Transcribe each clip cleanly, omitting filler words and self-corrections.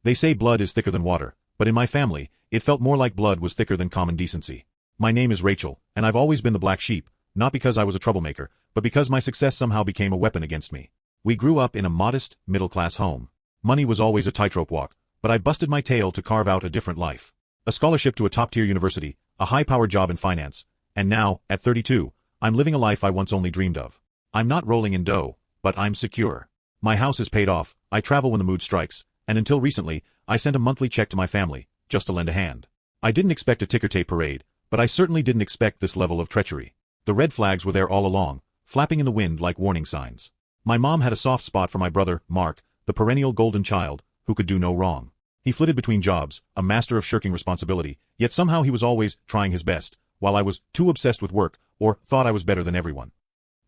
They say blood is thicker than water, but in my family, it felt more like blood was thicker than common decency. My name is Rachel, and I've always been the black sheep, not because I was a troublemaker, but because my success somehow became a weapon against me. We grew up in a modest, middle-class home. Money was always a tightrope walk, but I busted my tail to carve out a different life. A scholarship to a top-tier university, a high-powered job in finance, and now, at 32, I'm living a life I once only dreamed of. I'm not rolling in dough, but I'm secure. My house is paid off, I travel when the mood strikes, and until recently, I sent a monthly check to my family, just to lend a hand. I didn't expect a ticker-tape parade, but I certainly didn't expect this level of treachery. The red flags were there all along, flapping in the wind like warning signs. My mom had a soft spot for my brother, Mark, the perennial golden child, who could do no wrong. He flitted between jobs, a master of shirking responsibility, yet somehow he was always trying his best, while I was too obsessed with work, or thought I was better than everyone.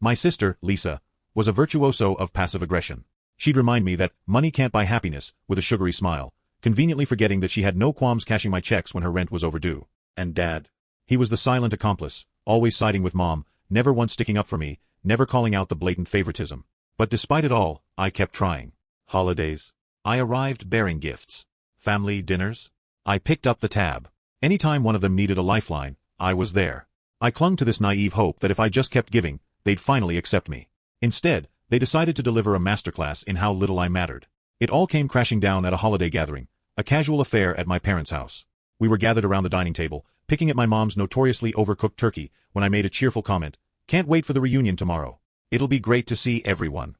My sister, Lisa, was a virtuoso of passive aggression. She'd remind me that money can't buy happiness, with a sugary smile, conveniently forgetting that she had no qualms cashing my checks when her rent was overdue. And Dad? He was the silent accomplice, always siding with Mom, never once sticking up for me, never calling out the blatant favoritism. But despite it all, I kept trying. Holidays. I arrived bearing gifts. Family dinners. I picked up the tab. Anytime one of them needed a lifeline, I was there. I clung to this naive hope that if I just kept giving, they'd finally accept me. Instead, they decided to deliver a masterclass in how little I mattered. It all came crashing down at a holiday gathering, a casual affair at my parents' house. We were gathered around the dining table, picking at my mom's notoriously overcooked turkey, when I made a cheerful comment, "Can't wait for the reunion tomorrow. It'll be great to see everyone."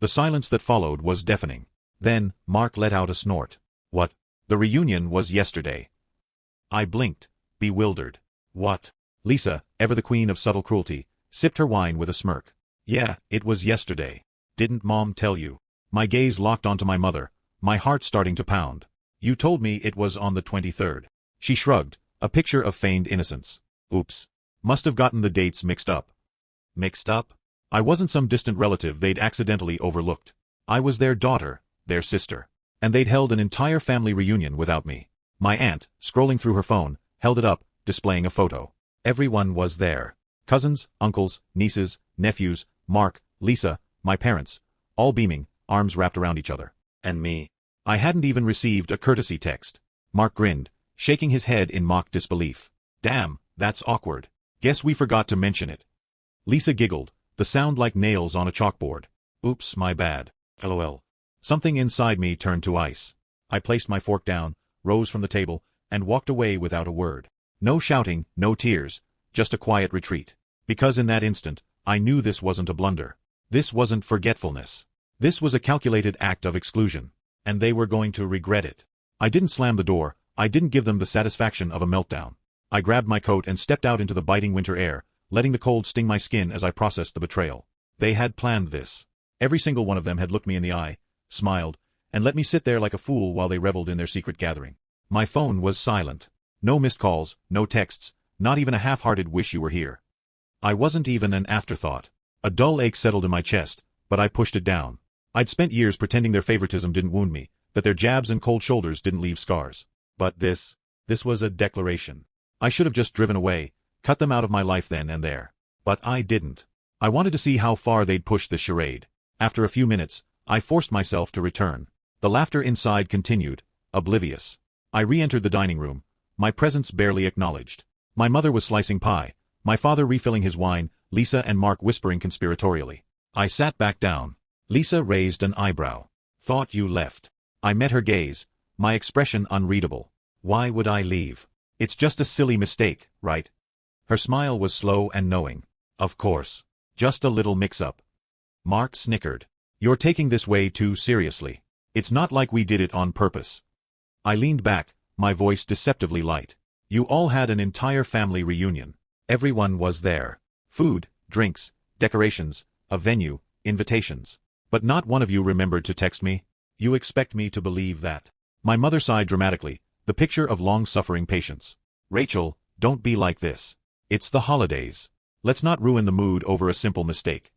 The silence that followed was deafening. Then, Mark let out a snort. "What? The reunion was yesterday." I blinked, bewildered. "What?" Lisa, ever the queen of subtle cruelty, sipped her wine with a smirk. "Yeah, it was yesterday. Didn't Mom tell you?" My gaze locked onto my mother, my heart starting to pound. "You told me it was on the 23rd. She shrugged, a picture of feigned innocence. "Oops. Must have gotten the dates mixed up." Mixed up? I wasn't some distant relative they'd accidentally overlooked. I was their daughter, their sister. And they'd held an entire family reunion without me. My aunt, scrolling through her phone, held it up, displaying a photo. Everyone was there. Cousins, uncles, nieces, nephews, Mark, Lisa, my parents, all beaming, arms wrapped around each other. And me. I hadn't even received a courtesy text. Mark grinned, shaking his head in mock disbelief. "Damn, that's awkward. Guess we forgot to mention it." Lisa giggled, the sound like nails on a chalkboard. "Oops, my bad. LOL. Something inside me turned to ice. I placed my fork down, rose from the table, and walked away without a word. No shouting, no tears, just a quiet retreat. Because in that instant, I knew this wasn't a blunder. This wasn't forgetfulness. This was a calculated act of exclusion. And they were going to regret it. I didn't slam the door, I didn't give them the satisfaction of a meltdown. I grabbed my coat and stepped out into the biting winter air, letting the cold sting my skin as I processed the betrayal. They had planned this. Every single one of them had looked me in the eye, smiled, and let me sit there like a fool while they reveled in their secret gathering. My phone was silent. No missed calls, no texts, not even a half-hearted "wish you were here." I wasn't even an afterthought. A dull ache settled in my chest, but I pushed it down. I'd spent years pretending their favoritism didn't wound me, that their jabs and cold shoulders didn't leave scars. But this was a declaration. I should have just driven away, cut them out of my life then and there. But I didn't. I wanted to see how far they'd push this charade. After a few minutes, I forced myself to return. The laughter inside continued, oblivious. I re-entered the dining room, my presence barely acknowledged. My mother was slicing pie, my father refilling his wine, Lisa and Mark whispering conspiratorially. I sat back down. Lisa raised an eyebrow. "Thought you left." I met her gaze, my expression unreadable. "Why would I leave? It's just a silly mistake, right?" Her smile was slow and knowing. "Of course. Just a little mix-up." Mark snickered. "You're taking this way too seriously. It's not like we did it on purpose." I leaned back, my voice deceptively light. "You all had an entire family reunion. Everyone was there. Food, drinks, decorations, a venue, invitations. But not one of you remembered to text me? You expect me to believe that?" My mother sighed dramatically, the picture of long-suffering patience. "Rachel, don't be like this. It's the holidays. Let's not ruin the mood over a simple mistake."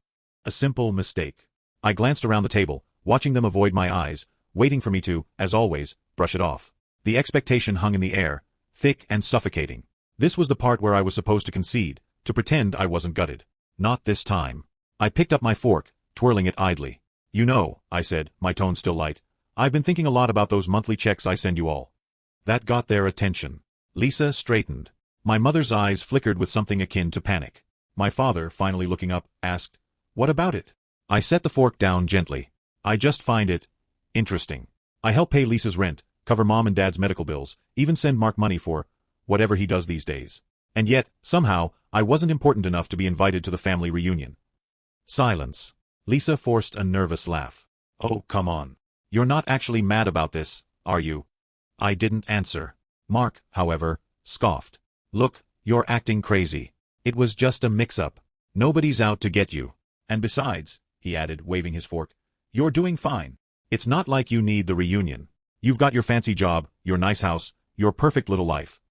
A simple mistake. I glanced around the table, watching them avoid my eyes, waiting for me to, as always, brush it off. The expectation hung in the air, thick and suffocating. This was the part where I was supposed to concede, to pretend I wasn't gutted. Not this time. I picked up my fork, twirling it idly. "You know," I said, my tone still light, I've been thinking a lot about those monthly checks I send you all. That got their attention. Lisa straightened. My mother's eyes flickered with something akin to panic. My father, finally looking up, asked, "What about it?" I set the fork down gently. "I just find it interesting. I help pay Lisa's rent, cover Mom and Dad's medical bills, even send Mark money for whatever he does these days. And yet, somehow, I wasn't important enough to be invited to the family reunion." Silence. Lisa forced a nervous laugh. "Oh, come on. You're not actually mad about this, are you?" I didn't answer. Mark, however, scoffed. "Look, you're acting crazy. It was just a mix-up. Nobody's out to get you. And besides," he added, waving his fork, "you're doing fine. It's not like you need the reunion. You've got your fancy job, your nice house, your perfect little life."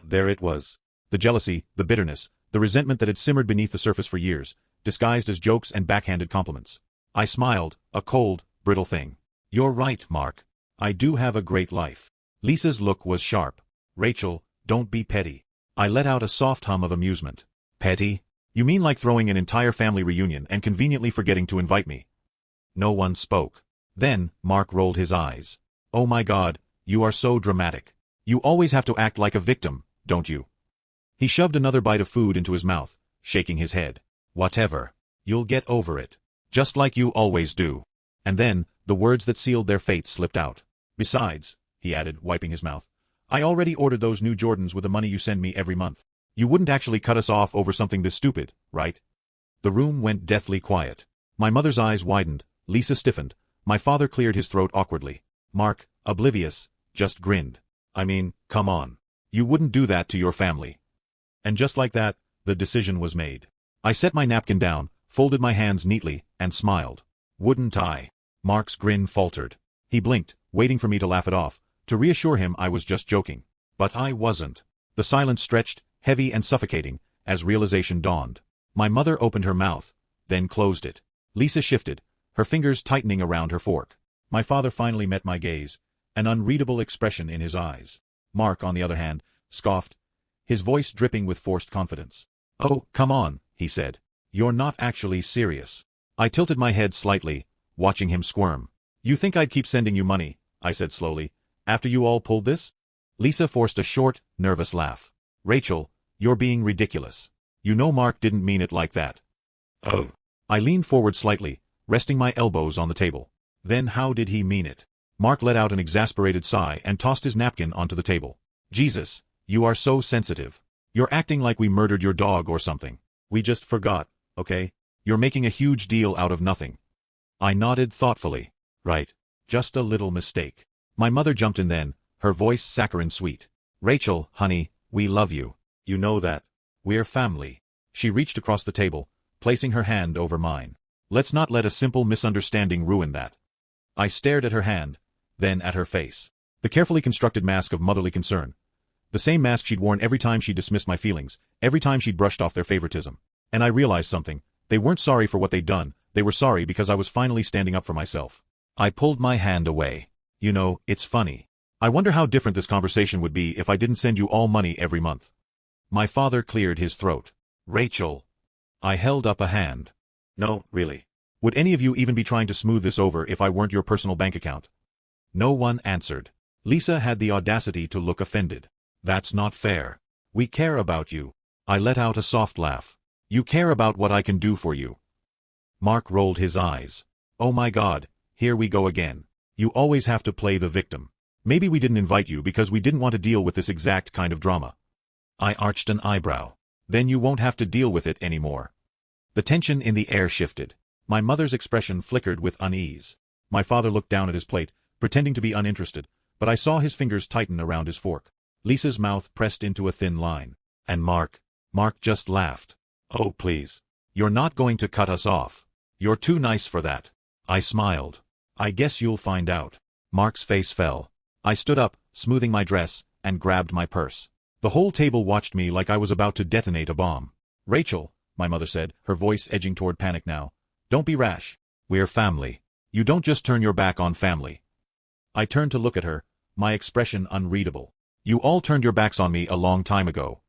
There it was. The jealousy, the bitterness, the resentment that had simmered beneath the surface for years, disguised as jokes and backhanded compliments. I smiled, a cold, brittle thing. "You're right, Mark. I do have a great life." Lisa's look was sharp. "Rachel, don't be petty." I let out a soft hum of amusement. "Petty? You mean like throwing an entire family reunion and conveniently forgetting to invite me?" No one spoke. Then, Mark rolled his eyes. "Oh my God, you are so dramatic. You always have to act like a victim, don't you?" He shoved another bite of food into his mouth, shaking his head. "Whatever. You'll get over it. Just like you always do." And then, the words that sealed their fate slipped out. "Besides," he added, wiping his mouth, "I already ordered those new Jordans with the money you send me every month. You wouldn't actually cut us off over something this stupid, right?" The room went deathly quiet. My mother's eyes widened, Lisa stiffened, my father cleared his throat awkwardly. Mark, oblivious, just grinned. "I mean, come on. You wouldn't do that to your family." And just like that, the decision was made. I set my napkin down, folded my hands neatly, and smiled. "Wouldn't I?" Mark's grin faltered. He blinked, waiting for me to laugh it off, to reassure him I was just joking. But I wasn't. The silence stretched, heavy and suffocating, as realization dawned. My mother opened her mouth, then closed it. Lisa shifted, her fingers tightening around her fork. My father finally met my gaze, an unreadable expression in his eyes. Mark, on the other hand, scoffed, his voice dripping with forced confidence. "Oh, come on," he said. "You're not actually serious." I tilted my head slightly, watching him squirm. "You think I'd keep sending you money," I said slowly, "after you all pulled this?" Lisa forced a short, nervous laugh. "Rachel, you're being ridiculous. You know Mark didn't mean it like that." "Oh." I leaned forward slightly, resting my elbows on the table. "Then how did he mean it?" Mark let out an exasperated sigh and tossed his napkin onto the table. "Jesus, you are so sensitive. You're acting like we murdered your dog or something. We just forgot, okay? You're making a huge deal out of nothing." I nodded thoughtfully. "Right. Just a little mistake." My mother jumped in then, her voice saccharine sweet. "Rachel, honey, we love you. You know that. We're family." She reached across the table, placing her hand over mine. "Let's not let a simple misunderstanding ruin that." I stared at her hand, then at her face. The carefully constructed mask of motherly concern. The same mask she'd worn every time she dismissed my feelings, every time she'd brushed off their favoritism. And I realized something. They weren't sorry for what they'd done, they were sorry because I was finally standing up for myself. I pulled my hand away. "You know, it's funny. I wonder how different this conversation would be if I didn't send you all money every month." My father cleared his throat. "Rachel." I held up a hand. "No, really. Would any of you even be trying to smooth this over if I weren't your personal bank account?" No one answered. Lisa had the audacity to look offended. "That's not fair. We care about you." I let out a soft laugh. "You care about what I can do for you." Mark rolled his eyes. "Oh my God, here we go again. You always have to play the victim. Maybe we didn't invite you because we didn't want to deal with this exact kind of drama." I arched an eyebrow. "Then you won't have to deal with it anymore." The tension in the air shifted. My mother's expression flickered with unease. My father looked down at his plate, pretending to be uninterested, but I saw his fingers tighten around his fork. Lisa's mouth pressed into a thin line. And Mark just laughed. "Oh please. You're not going to cut us off. You're too nice for that." I smiled. "I guess you'll find out." Mark's face fell. I stood up, smoothing my dress, and grabbed my purse. The whole table watched me like I was about to detonate a bomb. "Rachel," my mother said, her voice edging toward panic now, "don't be rash. We're family. You don't just turn your back on family." I turned to look at her, my expression unreadable. "You all turned your backs on me a long time ago."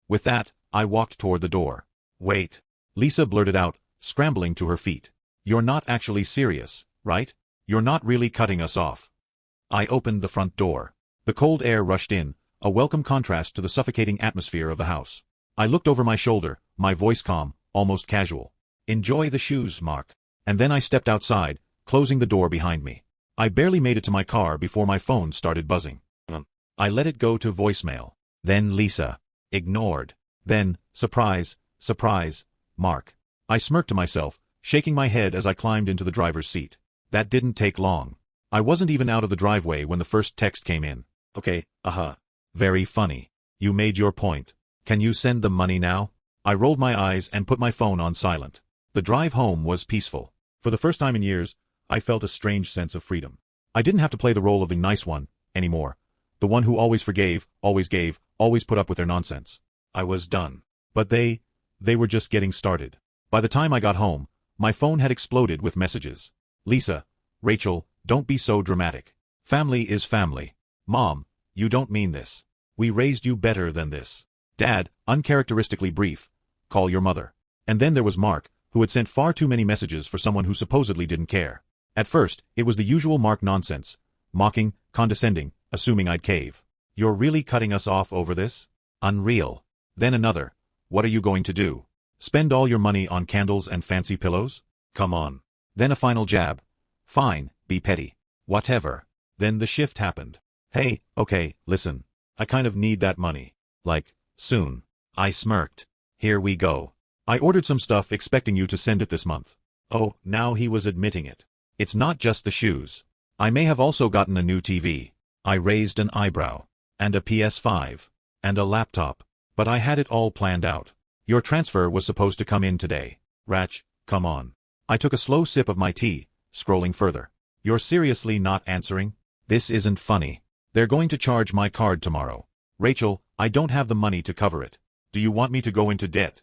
With that, I walked toward the door. "Wait," Lisa blurted out, scrambling to her feet. "You're not actually serious, right? You're not really cutting us off. I opened the front door. The cold air rushed in, a welcome contrast to the suffocating atmosphere of the house. I looked over my shoulder, my voice calm, almost casual. Enjoy the shoes, Mark. And then I stepped outside, closing the door behind me. I barely made it to my car before my phone started buzzing. I let it go to voicemail. Then Lisa. Ignored. Then, surprise, Mark. I smirked to myself, shaking my head as I climbed into the driver's seat. That didn't take long. I wasn't even out of the driveway when the first text came in. Okay, Very funny. You made your point. Can you send the money now? I rolled my eyes and put my phone on silent. The drive home was peaceful. For the first time in years, I felt a strange sense of freedom. I didn't have to play the role of the nice one anymore. The one who always forgave, always gave, always put up with their nonsense. I was done. But they were just getting started. By the time I got home, my phone had exploded with messages. Lisa, Rachel, don't be so dramatic. Family is family. Mom, you don't mean this. We raised you better than this. Dad, uncharacteristically brief. Call your mother. And then there was Mark, who had sent far too many messages for someone who supposedly didn't care. At first, it was the usual Mark nonsense. Mocking, condescending, assuming I'd cave. You're really cutting us off over this? Unreal. Then another. What are you going to do? Spend all your money on candles and fancy pillows? Come on. Then a final jab. Fine, be petty. Whatever. Then the shift happened. Hey, okay, listen. I kind of need that money. Like, soon. I smirked. Here we go. I ordered some stuff expecting you to send it this month. Oh, now he was admitting it. It's not just the shoes. I may have also gotten a new TV. I raised an eyebrow. And a PS5. And a laptop. But I had it all planned out. Your transfer was supposed to come in today. Ratch, come on. I took a slow sip of my tea, scrolling further. You're seriously not answering? This isn't funny. They're going to charge my card tomorrow. Rachel, I don't have the money to cover it. Do you want me to go into debt?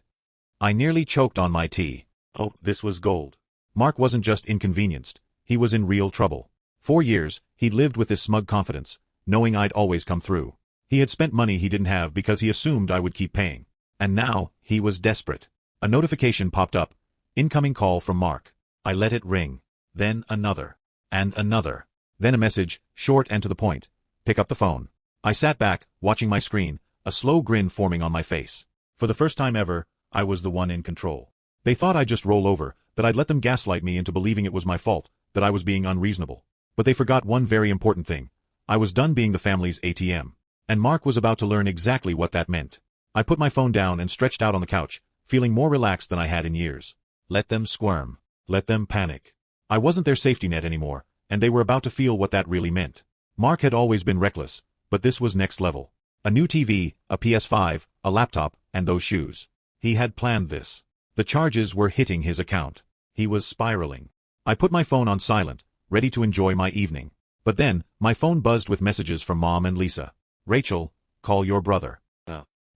I nearly choked on my tea. Oh, this was gold. Mark wasn't just inconvenienced. He was in real trouble. 4 years, he'd lived with this smug confidence, knowing I'd always come through. He had spent money he didn't have because he assumed I would keep paying. And now, he was desperate. A notification popped up. Incoming call from Mark. I let it ring. Then another. And another. Then a message, short and to the point. Pick up the phone. I sat back, watching my screen, a slow grin forming on my face. For the first time ever, I was the one in control. They thought I'd just roll over, that I'd let them gaslight me into believing it was my fault, that I was being unreasonable. But they forgot one very important thing. I was done being the family's ATM. And Mark was about to learn exactly what that meant. I put my phone down and stretched out on the couch, feeling more relaxed than I had in years. Let them squirm. Let them panic. I wasn't their safety net anymore, and they were about to feel what that really meant. Mark had always been reckless, but this was next level. A new TV, a PS5, a laptop, and those shoes. He had planned this. The charges were hitting his account. He was spiraling. I put my phone on silent, ready to enjoy my evening. But then, my phone buzzed with messages from Mom and Lisa. Rachel, call your brother.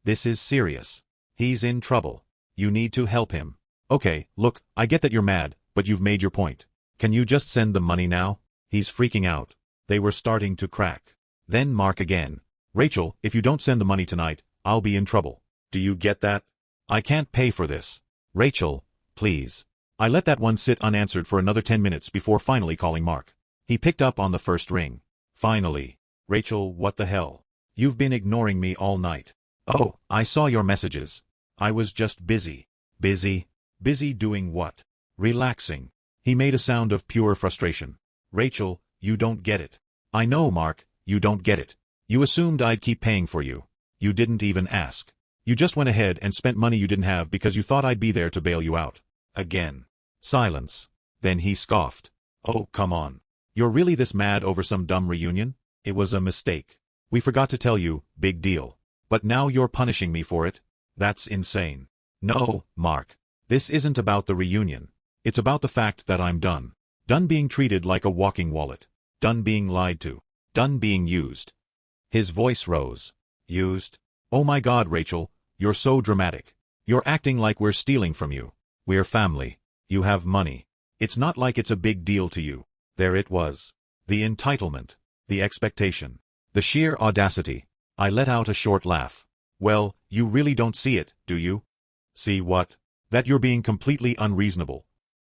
This is serious. He's in trouble. You need to help him. Okay, look, I get that you're mad, but you've made your point. Can you just send the money now? He's freaking out. They were starting to crack. Then Mark again. Rachel, if you don't send the money tonight, I'll be in trouble. Do you get that? I can't pay for this. Rachel, please. I let that one sit unanswered for another 10 minutes before finally calling Mark. He picked up on the first ring. Finally. Rachel, what the hell? You've been ignoring me all night. Oh, I saw your messages. I was just busy. Busy? Busy doing what? Relaxing. He made a sound of pure frustration. Rachel, you don't get it. I know, Mark, you don't get it. You assumed I'd keep paying for you. You didn't even ask. You just went ahead and spent money you didn't have because you thought I'd be there to bail you out. Again. Silence. Then he scoffed. Oh, come on. You're really this mad over some dumb reunion? It was a mistake. We forgot to tell you, big deal. But now you're punishing me for it? That's insane. No, Mark. This isn't about the reunion. It's about the fact that I'm done. Done being treated like a walking wallet. Done being lied to. Done being used. His voice rose. Used? Oh my God, Rachel, you're so dramatic. You're acting like we're stealing from you. We're family. You have money. It's not like it's a big deal to you. There it was. The entitlement. The expectation. The sheer audacity. I let out a short laugh. Well, you really don't see it, do you? See what? That you're being completely unreasonable.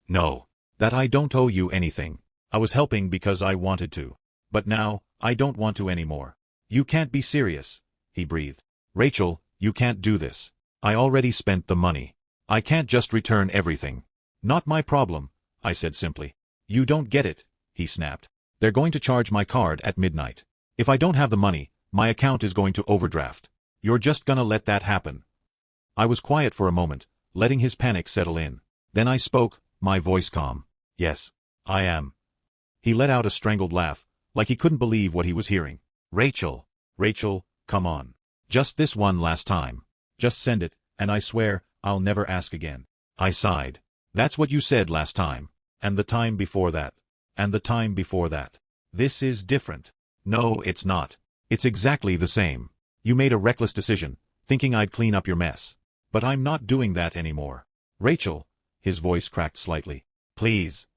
No. That I don't owe you anything. I was helping because I wanted to. But now, I don't want to anymore. You can't be serious, he breathed. Rachel, you can't do this. I already spent the money. I can't just return everything. Not my problem, I said simply. You don't get it, he snapped. They're going to charge my card at midnight. If I don't have the money, my account is going to overdraft. You're just gonna let that happen. I was quiet for a moment, letting his panic settle in. Then I spoke, my voice calm. Yes, I am. He let out a strangled laugh, like he couldn't believe what he was hearing. Rachel, come on. Just this one last time. Just send it, and I swear, I'll never ask again. I sighed. That's what you said last time. And the time before that. And the time before that. This is different. No, it's not. It's exactly the same. You made a reckless decision, thinking I'd clean up your mess. But I'm not doing that anymore. Rachel, his voice cracked slightly. Please.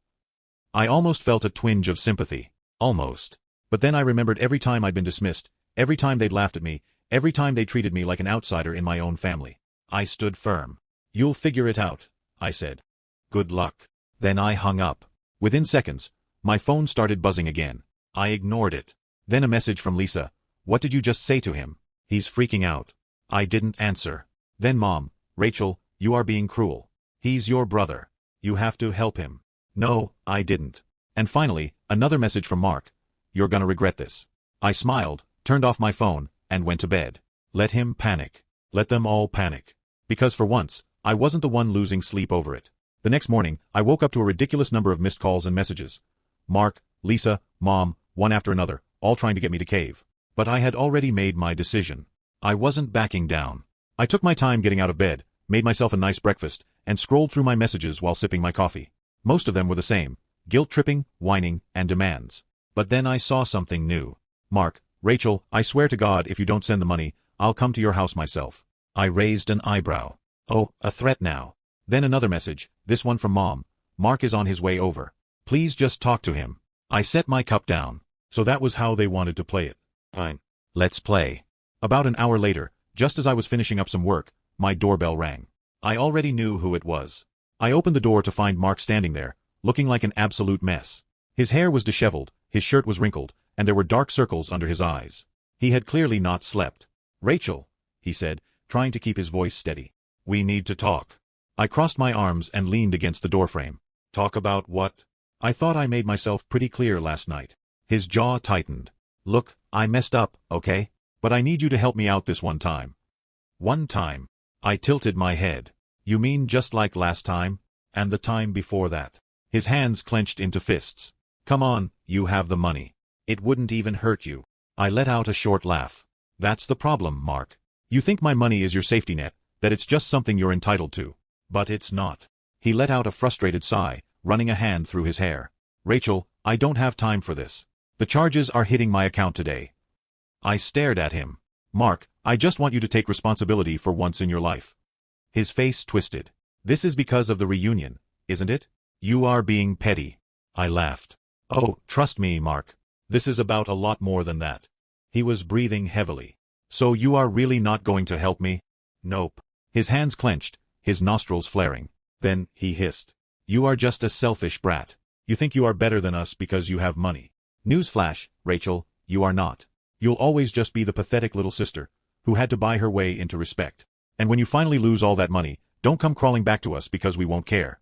I almost felt a twinge of sympathy. Almost. But then I remembered every time I'd been dismissed, every time they'd laughed at me, every time they treated me like an outsider in my own family. I stood firm. You'll figure it out, I said. Good luck. Then I hung up. Within seconds, my phone started buzzing again. I ignored it. Then a message from Lisa. What did you just say to him? He's freaking out. I didn't answer. Then Mom, Rachel, you are being cruel. He's your brother. You have to help him. No, I didn't. And finally, another message from Mark. You're gonna regret this. I smiled, turned off my phone, and went to bed. Let him panic. Let them all panic. Because for once, I wasn't the one losing sleep over it. The next morning, I woke up to a ridiculous number of missed calls and messages. Mark, Lisa, Mom, one after another, all trying to get me to cave. But I had already made my decision. I wasn't backing down. I took my time getting out of bed, made myself a nice breakfast, and scrolled through my messages while sipping my coffee. Most of them were the same. Guilt-tripping, whining, and demands. But then I saw something new. Mark, Rachel, I swear to God if you don't send the money, I'll come to your house myself. I raised an eyebrow. Oh, a threat now. Then another message, this one from Mom. Mark is on his way over. Please just talk to him. I set my cup down. So that was how they wanted to play it. Fine. Let's play. About an hour later, just as I was finishing up some work, my doorbell rang. I already knew who it was. I opened the door to find Mark standing there, looking like an absolute mess. His hair was disheveled, his shirt was wrinkled, and there were dark circles under his eyes. He had clearly not slept. Rachel, he said, trying to keep his voice steady. We need to talk. I crossed my arms and leaned against the doorframe. Talk about what? I thought I made myself pretty clear last night. His jaw tightened. Look, I messed up, okay? But I need you to help me out this one time. One time. I tilted my head. You mean just like last time? And the time before that? His hands clenched into fists. Come on, you have the money. It wouldn't even hurt you. I let out a short laugh. That's the problem, Mark. You think my money is your safety net, that it's just something you're entitled to. But it's not. He let out a frustrated sigh, running a hand through his hair. Rachel, I don't have time for this. The charges are hitting my account today. I stared at him. Mark, I just want you to take responsibility for once in your life. His face twisted. This is because of the reunion, isn't it? You are being petty. I laughed. Oh, trust me, Mark. This is about a lot more than that. He was breathing heavily. So you are really not going to help me? Nope. His hands clenched, his nostrils flaring. Then, he hissed. You are just a selfish brat. You think you are better than us because you have money. Newsflash, Rachel, you are not. You'll always just be the pathetic little sister, who had to buy her way into respect. And when you finally lose all that money, don't come crawling back to us because we won't care.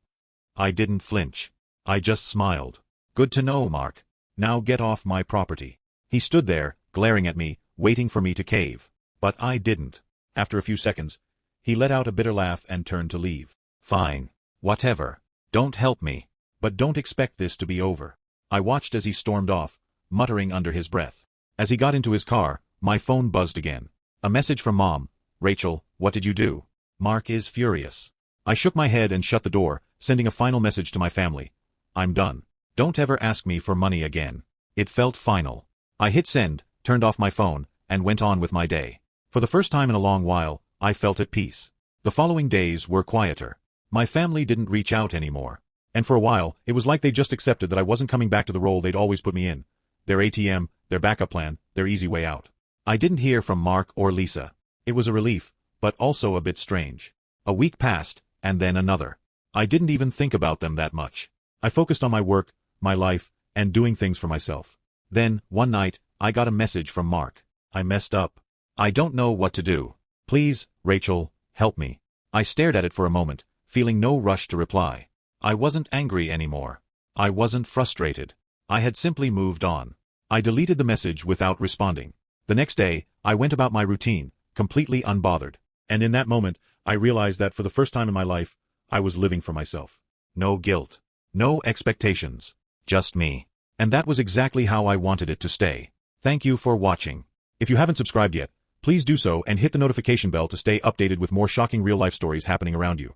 I didn't flinch. I just smiled. Good to know, Mark. Now get off my property. He stood there, glaring at me, waiting for me to cave. But I didn't. After a few seconds, he let out a bitter laugh and turned to leave. Fine. Whatever. Don't help me. But don't expect this to be over. I watched as he stormed off, muttering under his breath. As he got into his car, my phone buzzed again. A message from Mom. Rachel, what did you do? Mark is furious. I shook my head and shut the door, sending a final message to my family. I'm done. Don't ever ask me for money again. It felt final. I hit send, turned off my phone, and went on with my day. For the first time in a long while, I felt at peace. The following days were quieter. My family didn't reach out anymore. And for a while, it was like they just accepted that I wasn't coming back to the role they'd always put me in. Their ATM, their backup plan, their easy way out. I didn't hear from Mark or Lisa. It was a relief, but also a bit strange. A week passed, and then another. I didn't even think about them that much. I focused on my work, my life, and doing things for myself. Then, one night, I got a message from Mark. I messed up. I don't know what to do. Please, Rachel, help me. I stared at it for a moment, feeling no rush to reply. I wasn't angry anymore. I wasn't frustrated. I had simply moved on. I deleted the message without responding. The next day, I went about my routine, completely unbothered. And in that moment, I realized that for the first time in my life, I was living for myself. No guilt. No expectations. Just me. And that was exactly how I wanted it to stay. Thank you for watching. If you haven't subscribed yet, please do so and hit the notification bell to stay updated with more shocking real-life stories happening around you.